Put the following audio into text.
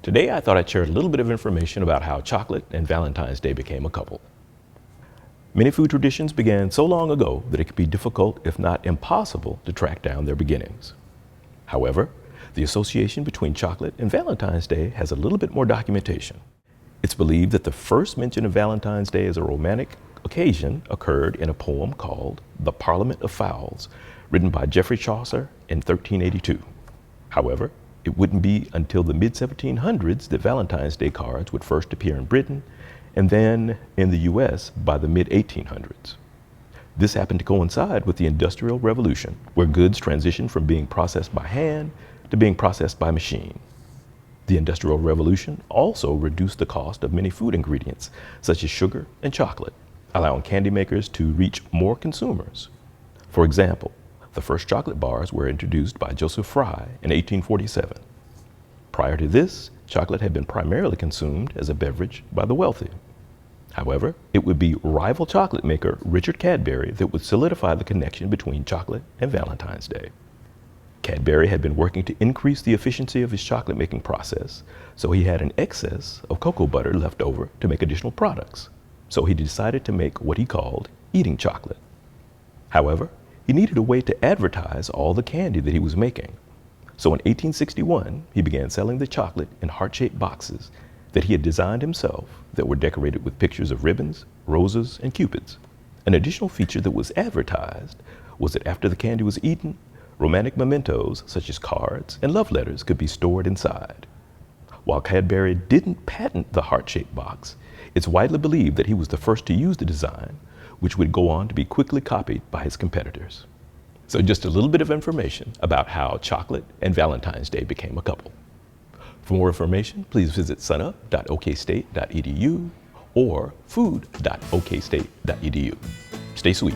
Today I thought I'd share a little bit of information about how chocolate and Valentine's Day became a couple. Many food traditions began so long ago that it could be difficult, if not impossible, to track down their beginnings. However, the association between chocolate and Valentine's Day has a little bit more documentation. It's believed that the first mention of Valentine's Day as a romantic occasion occurred in a poem called The Parliament of Fowls, written by Geoffrey Chaucer in 1382. However, it wouldn't be until the mid-1700s that Valentine's Day cards would first appear in Britain and then in the US by the mid-1800s. This happened to coincide with the Industrial Revolution, where goods transitioned from being processed by hand to being processed by machine. The Industrial Revolution also reduced the cost of many food ingredients, such as sugar and chocolate, allowing candy makers to reach more consumers. For example, the first chocolate bars were introduced by Joseph Fry in 1847. Prior to this, chocolate had been primarily consumed as a beverage by the wealthy. However, it would be rival chocolate maker Richard Cadbury that would solidify the connection between chocolate and Valentine's Day. Cadbury had been working to increase the efficiency of his chocolate making process, so he had an excess of cocoa butter left over to make additional products. So he decided to make what he called eating chocolate. However, he needed a way to advertise all the candy that he was making. So in 1861, he began selling the chocolate in heart-shaped boxes that he had designed himself that were decorated with pictures of ribbons, roses, and cupids. An additional feature that was advertised was that after the candy was eaten, romantic mementos such as cards and love letters could be stored inside. While Cadbury didn't patent the heart-shaped box, it's widely believed that he was the first to use the design, which would go on to be quickly copied by his competitors. So just a little bit of information about how chocolate and Valentine's Day became a couple. For more information, please visit sunup.okstate.edu or food.okstate.edu. Stay sweet.